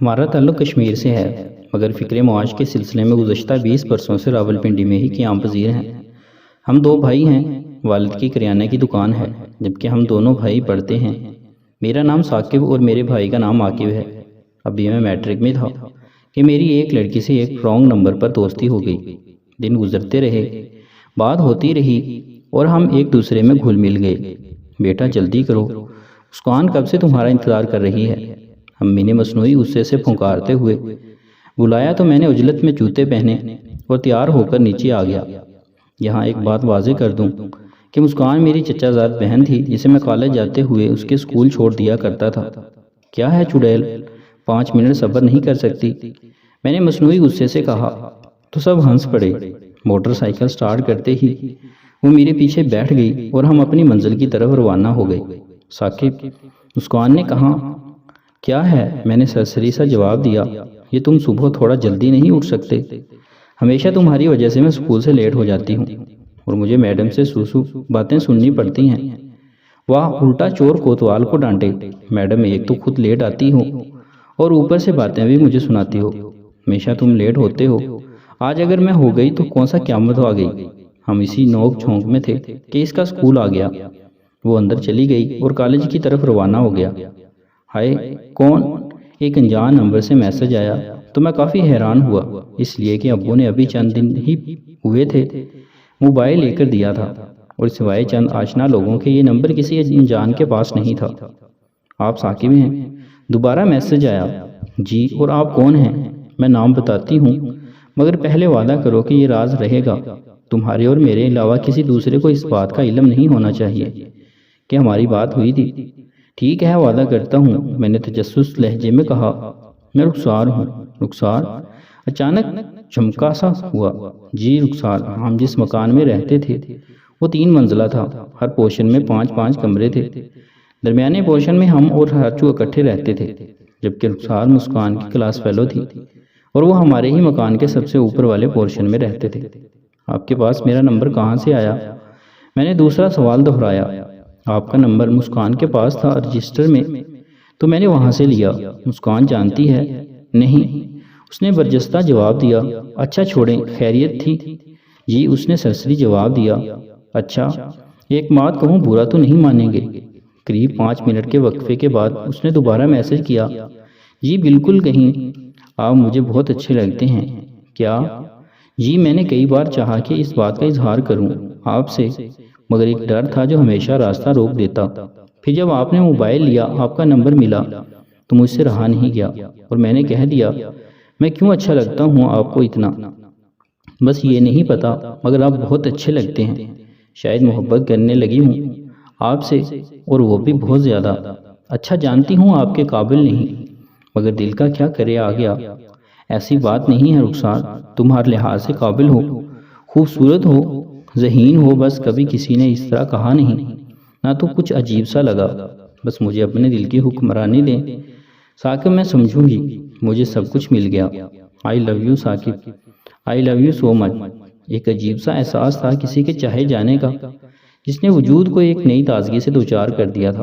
ہمارا تعلق کشمیر سے ہے، مگر فکر معاش کے سلسلے میں گزشتہ 20 برسوں سے راولپنڈی میں ہی قیام پذیر ہیں۔ ہم دو بھائی ہیں، والد کی کریانہ کی دکان ہے، جبکہ ہم دونوں بھائی پڑھتے ہیں۔ میرا نام ثاقب اور میرے بھائی کا نام عاقب ہے۔ ابھی میں میٹرک میں تھا کہ میری ایک لڑکی سے ایک رانگ نمبر پر دوستی ہو گئی۔ دن گزرتے رہے، بات ہوتی رہی اور ہم ایک دوسرے میں گھل مل گئے۔ بیٹا جلدی کرو، مسکان کب سے تمہارا انتظار کر رہی ہے، امی نے مصنوعی غصے سے پھنکارتے ہوئے بلایا تو میں نے عجلت میں جوتے پہنے اور تیار ہو کر نیچے آ گیا۔ یہاں ایک بات واضح کر دوں کہ مسکان میری چچا زاد بہن تھی، جسے میں کالج جاتے ہوئے اس کے اسکول چھوڑ دیا کرتا تھا۔ کیا ہے چڑیل، 5 منٹ صبر نہیں کر سکتی، میں نے مصنوعی غصے سے کہا تو سب ہنس پڑے۔ موٹر سائیکل سٹارٹ کرتے ہی وہ میرے پیچھے بیٹھ گئی اور ہم اپنی منزل کی طرف روانہ ہو گئے۔ ثاقب، مسکان نے کہا کیا ہے، میں نے سرسری سا جواب دیا، یہ تم صبح تھوڑا جلدی نہیں اٹھ سکتے؟ ہمیشہ تمہاری وجہ سے میں اسکول سے لیٹ ہو جاتی ہوں اور مجھے میڈم سے سوسو باتیں سننی پڑتی ہیں۔ واہ، الٹا چور کوتوال کو ڈانٹے، میڈم ایک تو خود لیٹ آتی ہو اور اوپر سے باتیں بھی مجھے سناتی ہو۔ ہمیشہ تم لیٹ ہوتے ہو، آج اگر میں ہو گئی تو کون سا قیامت آ گئی۔ ہم اسی نوک جھونک میں تھے کہ اس کا اسکول آ گیا۔ وہ اندر چلی گئی اور کالج کی طرف روانہ ہو گیا۔ ہائے، کون؟ ایک انجان نمبر سے میسج آیا تو میں کافی حیران ہوا، اس لیے کہ ابو نے ابھی چند دن ہی ہوئے تھے موبائل لے کر دیا تھا اور سوائے چند آشنا لوگوں کے یہ نمبر کسی انجان کے پاس نہیں تھا۔ آپ ثاقب ہیں؟ دوبارہ میسج آیا۔ جی، اور آپ کون ہیں؟ میں نام بتاتی ہوں، مگر پہلے وعدہ کرو کہ یہ راز رہے گا۔ تمہارے اور میرے علاوہ کسی دوسرے کو اس بات کا علم نہیں ہونا چاہیے کہ ہماری بات ہوئی تھی۔ ٹھیک ہے، وعدہ کرتا ہوں، میں نے تجسس لہجے میں کہا۔ میں رخسار ہوں۔ رخسار؟ اچانک چمکا سا ہوا۔ جی رخسار، ہم جس مکان میں رہتے تھے وہ 3 منزلہ تھا، ہر پورشن میں 5 کمرے تھے۔ درمیانے پورشن میں ہم اور ہرچو اکٹھے رہتے تھے، جبکہ رخسار مسکان کی کلاس فیلو تھی اور وہ ہمارے ہی مکان کے سب سے اوپر والے پورشن میں رہتے تھے۔ آپ کے پاس میرا نمبر کہاں سے آیا؟ میں نے دوسرا سوال دہرایا۔ آپ کا نمبر مسکان کے پاس تھا رجسٹر میں، تو میں نے وہاں سے لیا۔ مسکان جانتی ہے؟ نہیں، اس نے برجستہ جواب دیا۔ اچھا چھوڑیں، خیریت تھی؟ جی، اس نے سرسری جواب دیا۔ اچھا، ایک بات کہوں، برا تو نہیں مانیں گے؟ قریب 5 منٹ کے وقفے کے بعد اس نے دوبارہ میسج کیا۔ جی بالکل، کہیں آپ مجھے بہت اچھے لگتے ہیں۔ کیا؟ جی، میں نے کئی بار چاہا کہ اس بات کا اظہار کروں آپ سے، مگر ایک ڈر تھا جو ہمیشہ راستہ روک دیتا۔ پھر جب آپ نے موبائل لیا، آپ کا نمبر ملا تو مجھ سے رہا نہیں گیا اور میں نے کہہ دیا، میں کیوں اچھا لگتا ہوں آپ کو اتنا؟ بس یہ نہیں پتا، مگر آپ بہت اچھے لگتے ہیں۔ شاید محبت کرنے لگی ہوں آپ سے، اور وہ بھی بہت زیادہ۔ اچھا جانتی ہوں آپ کے قابل نہیں، مگر دل کا کیا کرے آ گیا۔ ایسی بات نہیں ہے رخسار، تم ہر لحاظ سے قابل ہو، خوبصورت ہو، ذہین ہو، بس کبھی کسی نے اس طرح کہا نہیں، نہ تو کچھ عجیب سا لگا۔ بس مجھے اپنے دل کی حکمرانی دیں ثاقب، میں سمجھوں گی، مجھے سب کچھ مل گیا۔ I love you Saqib, I love you so much. ایک عجیب سا احساس تھا کسی کے چاہے جانے کا، جس نے وجود کو ایک نئی تازگی سے دوچار کر دیا تھا۔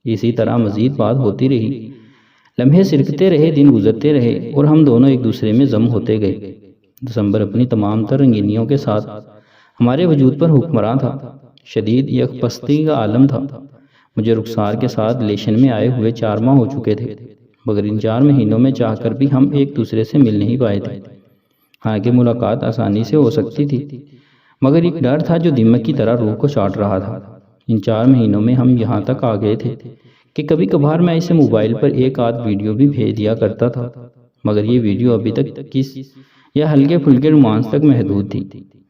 اسی طرح مزید بات ہوتی رہی، لمحے سرکتے رہے، دن گزرتے رہے اور ہم دونوں ایک دوسرے میں ضم ہوتے گئے۔ دسمبر اپنی تمام تر رنگینیوں کے ساتھ ہمارے وجود پر حکمراں تھا۔ شدید یکپستی کا عالم تھا۔ مجھے رخسار کے ساتھ ریلیشن میں آئے ہوئے 4 ماہ ہو چکے تھے، مگر ان 4 مہینوں میں چاہ کر بھی ہم ایک دوسرے سے مل نہیں پائے تھے۔ حالانکہ ملاقات آسانی سے ہو سکتی تھی، مگر ایک ڈر تھا جو دماغ کی طرح روح کو چاٹ رہا تھا۔ ان 4 مہینوں میں ہم یہاں تک آ گئے تھے کہ کبھی کبھار میں اسے موبائل پر ایک آدھ ویڈیو بھی بھیج دیا کرتا تھا، مگر یہ ویڈیو ابھی تک کس یا ہلکے پھلکے رومانس تک محدود تھی۔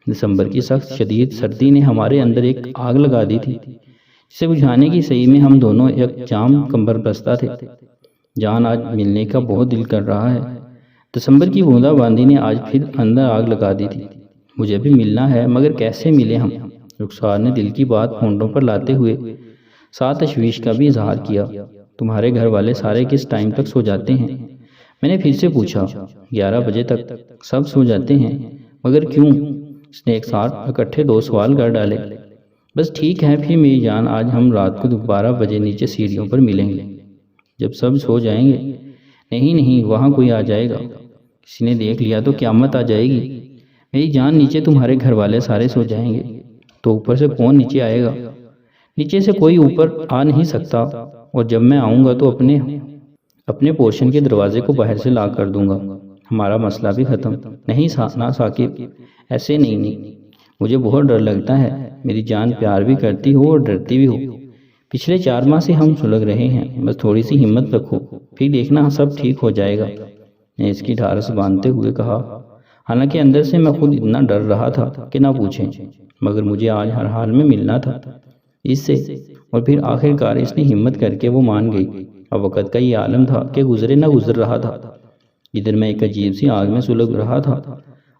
دسمبر کی سخت شدید سردی نے ہمارے اندر ایک آگ لگا دی تھی، جسے بجھانے کی سعی میں ہم دونوں ایک جام کمبر بستہ تھے۔ جان، آج ملنے کا بہت دل کر رہا ہے۔ دسمبر کی بوندا باندی نے آج پھر اندر آگ لگا دی تھی۔ مجھے بھی ملنا ہے، مگر کیسے ملے ہم؟ رخسار نے دل کی بات پھونڈوں پر لاتے ہوئے ساتھ تشویش کا بھی اظہار کیا۔ تمہارے گھر والے سارے کس ٹائم تک سو جاتے ہیں؟ میں نے پھر سے پوچھا۔ 11 بجے تک سب سو جاتے ہیں، مگر کیوں؟ اس نے ایک ساتھ اکٹھے 2 سوال کر ڈالے۔ بس ٹھیک ہے پھر میری جان، آج ہم رات کو 12 بجے نیچے سیڑھیوں پر ملیں گے، جب سب سو جائیں گے۔ نہیں نہیں، وہاں کوئی آ جائے گا، کسی نے دیکھ لیا تو قیامت آ جائے گی، میری جان، نیچے تمہارے گھر والے سارے سو جائیں گے تو اوپر سے کون نیچے آئے گا؟ نیچے سے کوئی اوپر آ نہیں سکتا، اور جب میں آؤں گا تو اپنے پورشن کے دروازے کو باہر سے لاک کر دوں گا، ہمارا مسئلہ بھی ختم۔ نہیں نا ثاقب، ایسے نہیں، مجھے بہت ڈر لگتا ہے، میری جان، پیار بھی کرتی ہو اور ڈرتی بھی ہو۔ پچھلے 4 ماہ سے ہم سلگ رہے ہیں، بس تھوڑی سی ہمت رکھو، پھر دیکھنا سب ٹھیک ہو جائے گا، نے اس کی ڈھارس باندھتے ہوئے کہا۔ حالانکہ اندر سے میں خود اتنا ڈر رہا تھا کہ نہ پوچھیں، مگر مجھے آج ہر حال میں ملنا تھا اس سے، اور پھر آخر کار اس نے ہمت کر کے وہ مان گئی۔ اب وقت کا یہ عالم تھا کہ گزرے نہ گزر رہا تھا، ادھر میں ایک عجیب سی آگ میں سلگ رہا تھا،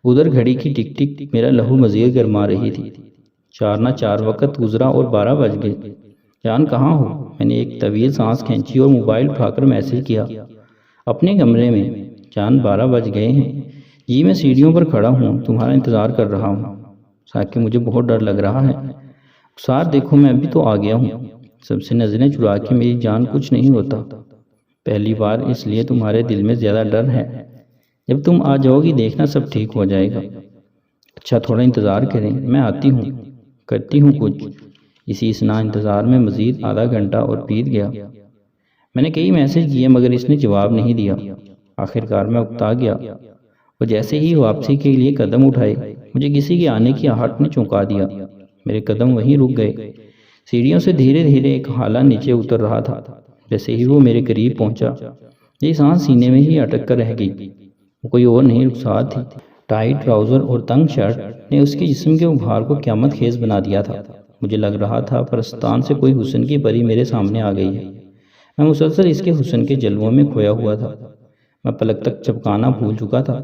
ادھر گھڑی کی ٹک ٹک میرا لہو مزید گرما رہی تھی۔ 4 نہ 4 وقت گزرا اور 12 بج گئے۔ جان کہاں ہو؟ میں نے ایک طویل سانس کھینچی اور موبائل اٹھا کر میسج کیا۔ اپنے کمرے میں۔ جان 12 بج گئے ہیں؟ جی میں سیڑھیوں پر کھڑا ہوں، تمہارا انتظار کر رہا ہوں۔ ثاقب مجھے بہت ڈر لگ رہا ہے۔ رخسار دیکھو میں بھی تو آ گیا ہوں۔ سب سے نظریں چرا کے میری جان کچھ نہیں ہوتا، پہلی بار، اس لیے تمہارے دل میں زیادہ ڈر ہے، جب تم آ جاؤ گی دیکھنا سب ٹھیک ہو جائے گا۔ اچھا تھوڑا انتظار کریں، میں آتی ہوں، کرتی ہوں کچھ۔ اسی اسنا انتظار میں مزید آدھا گھنٹہ اور بیت گیا۔ میں نے کئی میسج کیے مگر اس نے جواب نہیں دیا۔ آخر کار میں اکتا گیا، اور جیسے ہی واپسی کے لیے قدم اٹھائے مجھے کسی کے آنے کی آہٹ نے چونکا دیا۔ میرے قدم وہیں رک گئے۔ سیڑھیوں سے دھیرے دھیرے ایک حالہ نیچے اتر رہا تھا، جیسے ہی وہ میرے قریب پہنچا یہ سانس سینے میں ہی اٹک کر رہ گئی۔ وہ کوئی اور نہیں رخسار تھی۔ ٹائٹ ٹراؤزر اور تنگ شرٹ نے اس کے جسم کے ابھار کو قیامت خیز بنا دیا تھا۔ مجھے لگ رہا تھا پرستان سے کوئی حسن کی پری میرے سامنے آ گئی ہے۔ میں مسلسل اس کے حسن کے جلووں میں کھویا ہوا تھا، میں پلک تک چپکانا بھول چکا تھا۔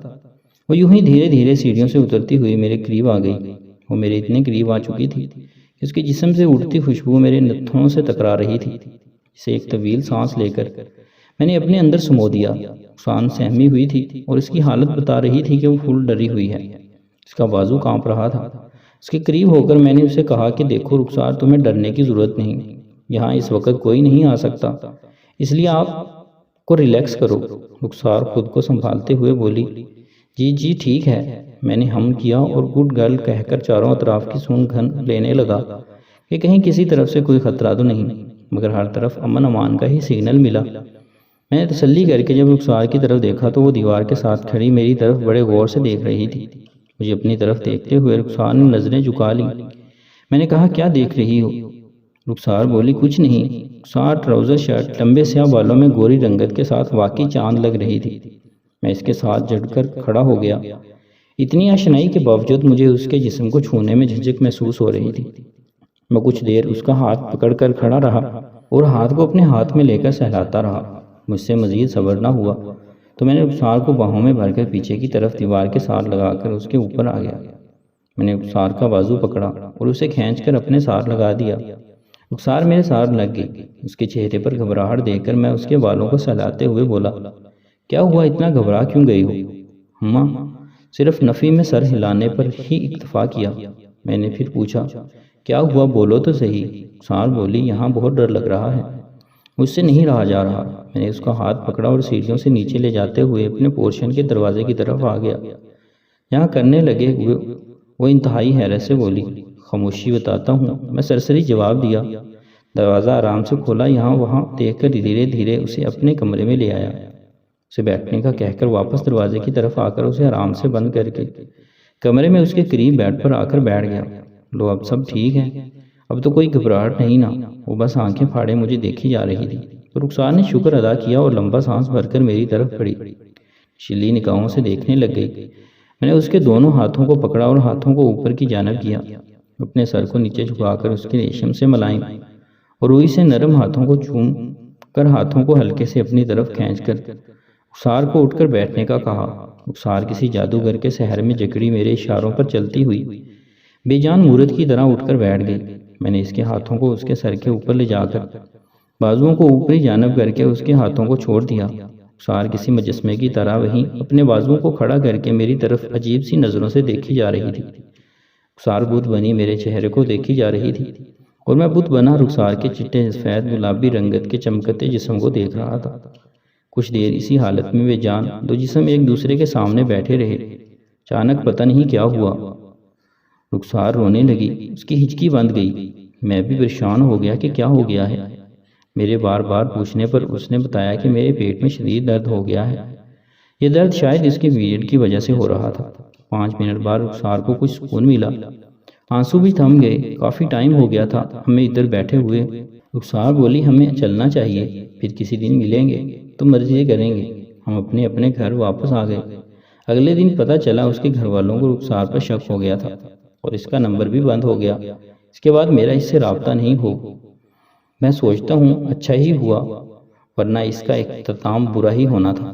وہ یوں ہی دھیرے دھیرے سیڑھیوں سے اترتی ہوئی میرے قریب آ گئی۔ وہ میرے اتنے قریب آ چکی تھی کہ اس کے جسم سے اڑتی خوشبو میرے نتھنوں سے ٹکرا رہی تھی۔ اسے ایک طویل سانس لے کر میں نے اپنے اندر سمو دیا۔ سانس سہمی ہوئی تھی اور اس کی حالت بتا رہی تھی کہ وہ پھول ڈری ہوئی ہے، اس کا بازو کانپ رہا تھا۔ اس کے قریب ہو کر میں نے اسے کہا کہ دیکھو رخسار، تمہیں ڈرنے کی ضرورت نہیں، یہاں اس وقت کوئی نہیں آ سکتا، اس لیے آپ کو ریلیکس کرو۔ رخسار خود کو سنبھالتے ہوئے بولی، جی جی ٹھیک ہے۔ میں نے ہم کیا اور گڈ گرل کہہ کر چاروں اطراف کی سونگ گھن لینے لگا کہ کہیں کسی طرف سے کوئی خطرہ تو نہیں، مگر ہر طرف امن امان کا ہی سگنل ملا۔ میں نے تسلی کر کے جب رخسار کی طرف دیکھا تو وہ دیوار کے ساتھ کھڑی میری طرف بڑے غور سے دیکھ رہی تھی۔ مجھے اپنی طرف دیکھتے ہوئے رخسار نے نظریں جھکا لی۔ میں نے کہا کیا دیکھ رہی ہو؟ رخسار بولی کچھ نہیں۔ رخسار ٹراؤزر شرٹ لمبے سیاہ بالوں میں گوری رنگت کے ساتھ واقعی چاند لگ رہی تھی۔ میں اس کے ساتھ جھٹ کر کھڑا ہو گیا۔ اتنی آشنائی کے باوجود مجھے اس کے جسم کو چھونے میں جھجک محسوس ہو رہی تھی۔ میں کچھ دیر اس کا ہاتھ پکڑ کر کھڑا رہا اور ہاتھ کو اپنے ہاتھ میں لے کر سہلاتا رہا۔ مجھ سے مزید صبر نہ ہوا تو میں نے رخسار کو باہوں میں بھر کر پیچھے کی طرف دیوار کے ساتھ لگا کر اس کے اوپر آ گیا۔ میں نے رخسار کا بازو پکڑا اور اسے کھینچ کر اپنے ساتھ لگا دیا۔ رخسار میرے ساتھ لگ گئی۔ اس کے چہرے پر گھبراہٹ دیکھ کر میں اس کے بالوں کو سہلاتے ہوئے بولا، کیا ہوا، اتنا گھبرا کیوں گئی ہو؟ ہماں صرف نفی میں سر ہلانے پر ہی اکتفا کیا۔ میں نے پھر پوچھا، کیا ہوا، بولو تو صحیح۔ رخسار بولی، یہاں بہت ڈر لگ رہا ہے، مجھ سے نہیں رہا جا رہا۔ میں نے اس کا ہاتھ پکڑا اور سیڑھیوں سے نیچے لے جاتے ہوئے اپنے پورشن کے دروازے کی طرف آ گیا۔ یہاں کرنے لگے ہوئے وہ انتہائی حیرت سے بولی، خاموشی بتاتا ہوں، میں سرسری جواب دیا۔ دروازہ آرام سے کھولا، یہاں وہاں دیکھ کر دھیرے دھیرے اسے اپنے کمرے میں لے آیا۔ اسے بیٹھنے کا کہہ کر واپس دروازے کی طرف آ کر اسے آرام سے بند کر کے کمرے میں اس کے قریب بیڈ پر آ کر بیٹھ گیا۔ لو اب سب ٹھیک ہے، اب تو کوئی گھبراہٹ نہیں نا؟ وہ بس آنکھیں پھاڑے مجھے دیکھی جا رہی تھی۔ تو رخسار نے شکر ادا کیا اور لمبا سانس بھر کر میری طرف پڑی، شلی نگاہوں سے دیکھنے لگ گئی۔ میں نے اس کے دونوں ہاتھوں کو پکڑا اور ہاتھوں کو اوپر کی جانب کیا، اپنے سر کو نیچے جھکا کر اس کے ریشم سے ملائم اور روئی سے نرم ہاتھوں کو چوم کر ہاتھوں کو ہلکے سے اپنی طرف کھینچ کر رخسار کو اٹھ کر بیٹھنے کا کہا۔ رخسار کسی جادوگر کے سحر میں جکڑی میرے اشاروں پر چلتی ہوئی بے جان مورت کی طرح اٹھ کر بیٹھ گئی۔ میں نے اس کے ہاتھوں کو اس کے سر کے اوپر لے جا کر بازوؤں کو اوپری جانب کر کے اس کے ہاتھوں کو چھوڑ دیا۔ رخسار کسی مجسمے کی طرح وہیں اپنے بازوؤں کو کھڑا کر کے میری طرف عجیب سی نظروں سے دیکھی جا رہی تھی۔ رخسار بت بنی میرے چہرے کو دیکھی جا رہی تھی اور میں بت بنا رخسار کے چٹے سفید گلابی رنگت کے چمکتے جسم کو دیکھ رہا تھا۔ کچھ دیر اسی حالت میں وہ جان دو جسم ایک دوسرے کے سامنے بیٹھے رہے۔ اچانک پتہ نہیں کیا ہوا، رخسار رونے لگی، اس کی ہچکی بند گئی۔ میں بھی پریشان ہو گیا کہ کیا ہو گیا ہے۔ میرے بار بار پوچھنے پر اس نے بتایا کہ میرے پیٹ میں شدید درد ہو گیا ہے۔ یہ درد شاید اس کے پیریڈ کی وجہ سے ہو رہا تھا۔ 5 منٹ بعد رخسار کو کچھ سکون ملا، آنسو بھی تھم گئے۔ کافی ٹائم ہو گیا تھا ہمیں ادھر بیٹھے ہوئے۔ رخسار بولی ہمیں چلنا چاہیے، پھر کسی دن ملیں گے تو مرضی کریں گے۔ ہم اپنے اپنے گھر واپس آ گئے۔ اگلے دن پتہ چلا اس کے گھر والوں کو رخسار پر شک ہو گیا تھا اور اس کا نمبر بھی بند ہو گیا۔ اس کے بعد میرا اس سے رابطہ نہیں ہو۔ میں سوچتا ہوں اچھا ہی ہوا، ورنہ اس کا اختتام برا ہی ہونا تھا۔